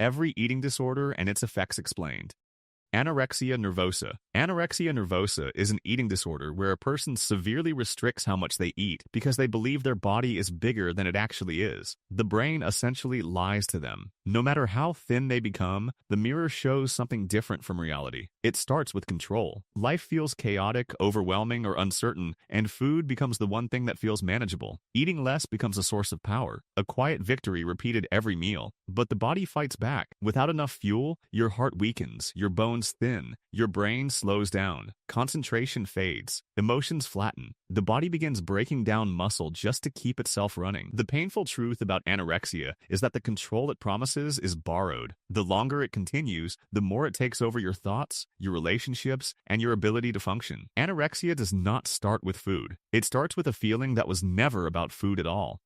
Every eating disorder and its effects explained. Anorexia nervosa. Anorexia nervosa is an eating disorder where a person severely restricts how much they eat because they believe their body is bigger than it actually is. The brain essentially lies to them. No matter how thin they become, the mirror shows something different from reality. It starts with control. Life feels chaotic, overwhelming, or uncertain, and food becomes the one thing that feels manageable. Eating less becomes a source of power, a quiet victory repeated every meal. But the body fights back. Without enough fuel, your heart weakens, your bones thin, your brain slows down, concentration fades, emotions flatten. The body begins breaking down muscle just to keep itself running. The painful truth about anorexia is that the control it promises is borrowed. The longer it continues, the more it takes over your thoughts, your relationships, and your ability to function. Anorexia does not start with food. It starts with a feeling that was never about food at all.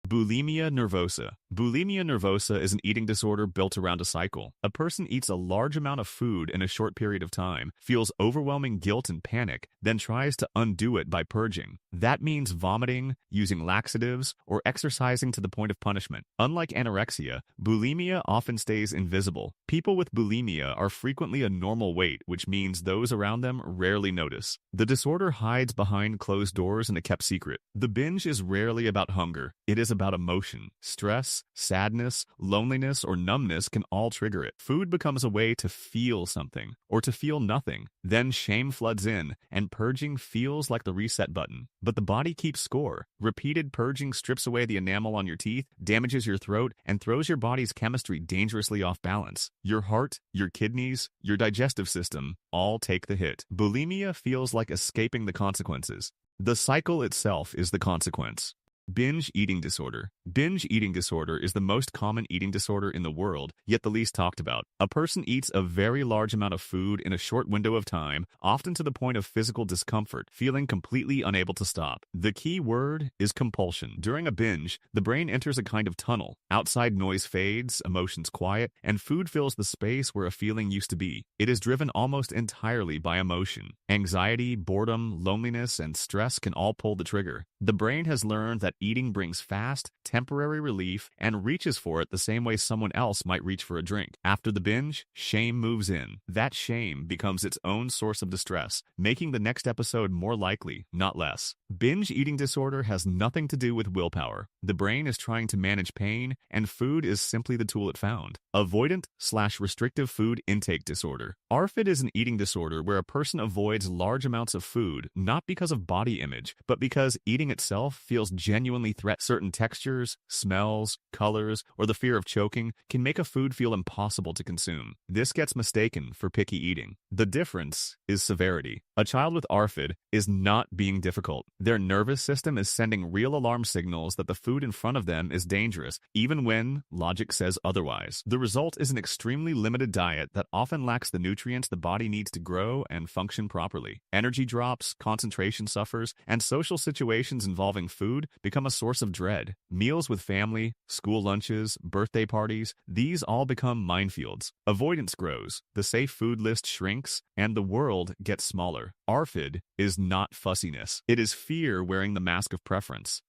Bulimia nervosa. Bulimia nervosa is an eating disorder built around a cycle. A person eats a large amount of food in a short period of time, feels overwhelming guilt and panic, then tries to undo it by purging. That means vomiting, using laxatives, or exercising to the point of punishment. Unlike anorexia, bulimia often stays invisible. People with bulimia are frequently a normal weight, which means those around them rarely notice. The disorder hides behind closed doors and a kept secret. The binge is rarely about hunger. It is about emotion. Stress, sadness, loneliness, or numbness can all trigger it. Food becomes a way to feel something, or to feel nothing. Then shame floods in, and purging feels like the reset button. But the body keeps score. Repeated purging strips away the enamel on your teeth, damages your throat, and throws your body's chemistry dangerously off balance. Your heart, your kidneys, your digestive system all take the hit. Bulimia feels like escaping the consequences. The cycle itself is the consequence. Binge eating disorder. Binge eating disorder is the most common eating disorder in the world, yet the least talked about. A person eats a very large amount of food in a short window of time, often to the point of physical discomfort, feeling completely unable to stop. The key word is compulsion. During a binge, the brain enters a kind of tunnel. Outside noise fades, emotions quiet, and food fills the space where a feeling used to be. It is driven almost entirely by emotion. Anxiety, boredom, loneliness, and stress can all pull the trigger. The brain has learned that eating brings fast, temporary relief and reaches for it the same way someone else might reach for a drink. After the binge, shame moves in. That shame becomes its own source of distress, making the next episode more likely, not less. Binge eating disorder has nothing to do with willpower. The brain is trying to manage pain, and food is simply the tool it found. Avoidant/restrictive food intake disorder. ARFID is an eating disorder where a person avoids large amounts of food, not because of body image, but because eating itself feels genuinely threatening. Certain textures, smells, colors, or the fear of choking can make a food feel impossible to consume. This gets mistaken for picky eating. The difference is severity. A child with ARFID is not being difficult. Their nervous system is sending real alarm signals that the food in front of them is dangerous, even when logic says otherwise. The result is an extremely limited diet that often lacks the nutrients the body needs to grow and function properly. Energy drops, concentration suffers, and social situations involving food become a source of dread. Meals with family, school lunches, birthday parties, these all become minefields. Avoidance grows, the safe food list shrinks, and the world gets smaller. ARFID is not fussiness. It is fear wearing the mask of preference.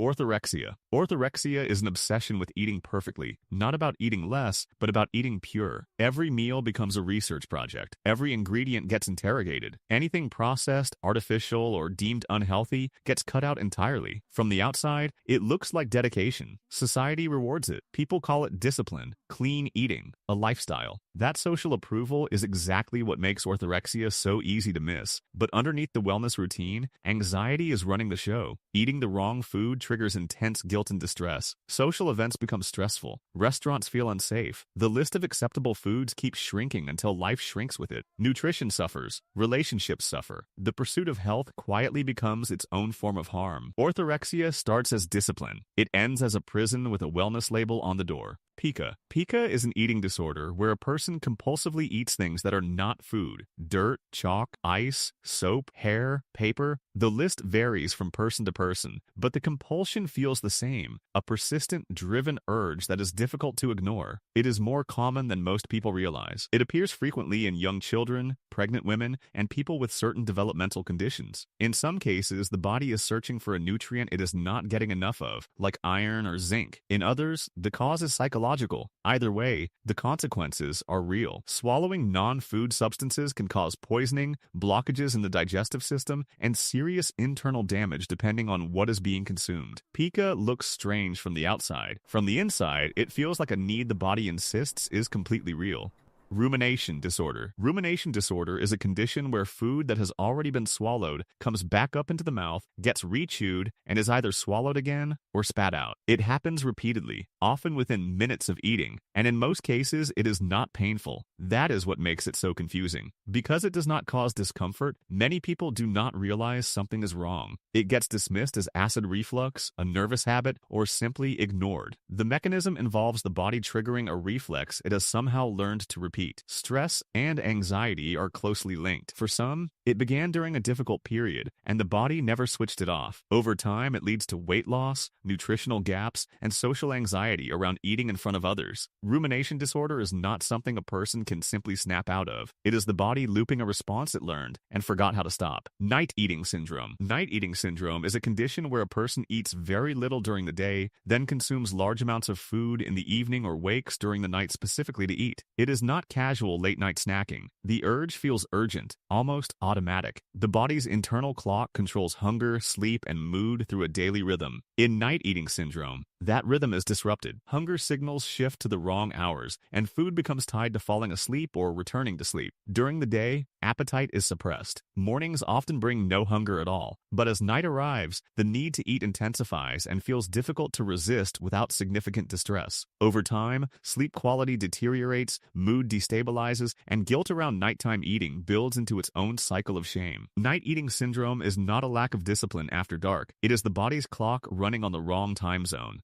Orthorexia. Orthorexia is an obsession with eating perfectly, not about eating less, but about eating pure. Every meal becomes a research project. Every ingredient gets interrogated. Anything processed, artificial, or deemed unhealthy gets cut out entirely. From the outside, it looks like dedication. Society rewards it. People call it discipline, clean eating, a lifestyle. That social approval is exactly what makes orthorexia so easy to miss. But underneath the wellness routine, anxiety is running the show. Eating the wrong food triggers intense guilt and distress. Social events become stressful. Restaurants feel unsafe. The list of acceptable foods keeps shrinking until life shrinks with it. Nutrition suffers. Relationships suffer. The pursuit of health quietly becomes its own form of harm. Orthorexia starts as discipline. It ends as a prison with a wellness label on the door. Pica. Pica is an eating disorder where a person compulsively eats things that are not food. Dirt, chalk, ice, soap, hair, paper. The list varies from person to person, but the compulsion feels the same, a persistent, driven urge that is difficult to ignore. It is more common than most people realize. It appears frequently in young children, pregnant women, and people with certain developmental conditions. In some cases, the body is searching for a nutrient it is not getting enough of, like iron or zinc. In others, the cause is psychological illogical. Either way, the consequences are real. Swallowing non-food substances can cause poisoning, blockages in the digestive system, and serious internal damage depending on what is being consumed. Pica looks strange from the outside. From the inside, it feels like a need the body insists is completely real. Rumination disorder. Rumination disorder is a condition where food that has already been swallowed comes back up into the mouth, gets rechewed, and is either swallowed again or spat out. It happens repeatedly, often within minutes of eating, and in most cases it is not painful. That is what makes it so confusing. Because it does not cause discomfort, many people do not realize something is wrong. It gets dismissed as acid reflux, a nervous habit, or simply ignored. The mechanism involves the body triggering a reflex it has somehow learned to repeat. Stress and anxiety are closely linked. For some, it began during a difficult period, and the body never switched it off. Over time, it leads to weight loss, nutritional gaps, and social anxiety around eating in front of others. Rumination disorder is not something a person can simply snap out of. It is the body looping a response it learned and forgot how to stop. Night eating syndrome. Night eating syndrome is a condition where a person eats very little during the day, then consumes large amounts of food in the evening or wakes during the night specifically to eat. It is not casual late-night snacking. The urge feels urgent, almost automatic. The body's internal clock controls hunger, sleep, and mood through a daily rhythm. In night eating syndrome, that rhythm is disrupted. Hunger signals shift to the wrong hours, and food becomes tied to falling asleep or returning to sleep. During the day, appetite is suppressed. Mornings often bring no hunger at all, but as night arrives, the need to eat intensifies and feels difficult to resist without significant distress. Over time, sleep quality deteriorates, mood destabilizes, and guilt around nighttime eating builds into its own cycle of shame. Night eating syndrome is not a lack of discipline after dark. It is the body's clock running on the wrong time zone.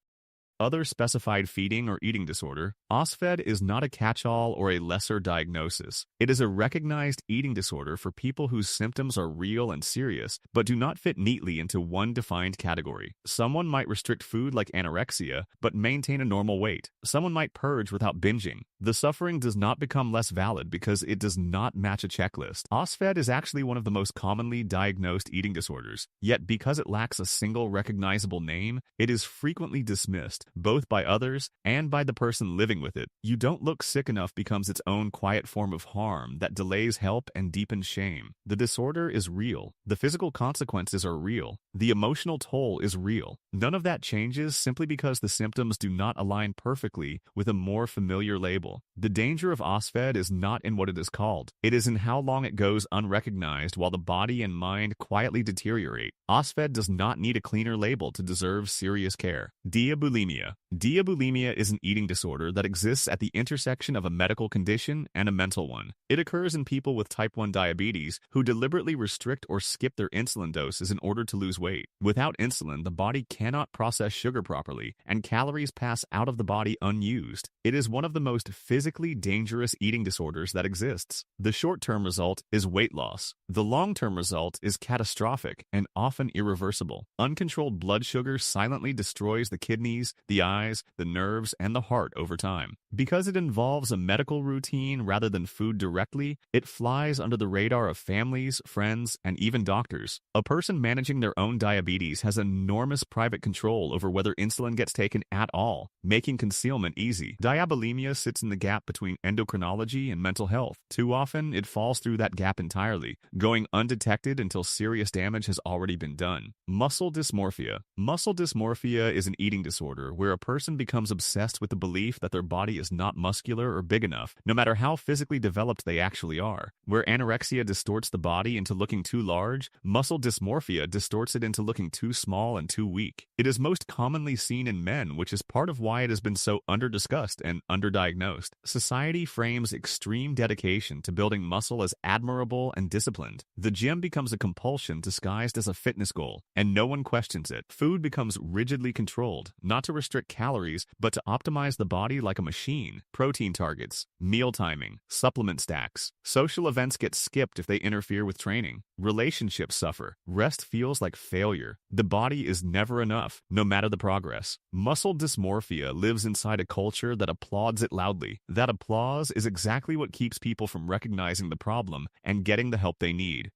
Other specified feeding or eating disorder, OSFED is not a catch-all or a lesser diagnosis. It is a recognized eating disorder for people whose symptoms are real and serious, but do not fit neatly into one defined category. Someone might restrict food like anorexia, but maintain a normal weight. Someone might purge without binging. The suffering does not become less valid because it does not match a checklist. OSFED is actually one of the most commonly diagnosed eating disorders, yet because it lacks a single recognizable name, it is frequently dismissed, both by others and by the person living with it. You don't look sick enough becomes its own quiet form of harm that delays help and deepens shame. The disorder is real. The physical consequences are real. The emotional toll is real. None of that changes simply because the symptoms do not align perfectly with a more familiar label. The danger of OSFED is not in what it is called. It is in how long it goes unrecognized while the body and mind quietly deteriorate. OSFED does not need a cleaner label to deserve serious care. Diabulimia. Diabulimia is an eating disorder that exists at the intersection of a medical condition and a mental one. It occurs in people with type 1 diabetes who deliberately restrict or skip their insulin doses in order to lose weight. Without insulin, the body cannot process sugar properly, and calories pass out of the body unused. It is one of the most physically dangerous eating disorders that exists. The short-term result is weight loss. The long-term result is catastrophic and often irreversible. Uncontrolled blood sugar silently destroys the kidneys, the eyes, the nerves, and the heart over time. Because it involves a medical routine rather than food directly, it flies under the radar of families, friends, and even doctors. A person managing their own diabetes has enormous private control over whether insulin gets taken at all, making concealment easy. Diabulimia sits in the gap between endocrinology and mental health. Too often, it falls through that gap entirely, going undetected until serious damage has already been done. Muscle dysmorphia. Muscle dysmorphia is an eating disorder where a person becomes obsessed with the belief that their body is not muscular or big enough, no matter how physically developed they actually are. Where anorexia distorts the body into looking too large, muscle dysmorphia distorts it into looking too small and too weak. It is most commonly seen in men, which is part of why it has been so underdiscussed and underdiagnosed. Society frames extreme dedication to building muscle as admirable and disciplined. The gym becomes a compulsion disguised as a fitness goal, and no one questions it. Food becomes rigidly controlled, not to restrict calories, but to optimize the body like a machine. Protein targets, meal timing, supplement stacks. Social events get skipped if they interfere with training. Relationships suffer. Rest feels like failure. The body is never enough, no matter the progress. Muscle dysmorphia lives inside a culture that applauds it loudly. That applause is exactly what keeps people from recognizing the problem and getting the help they need.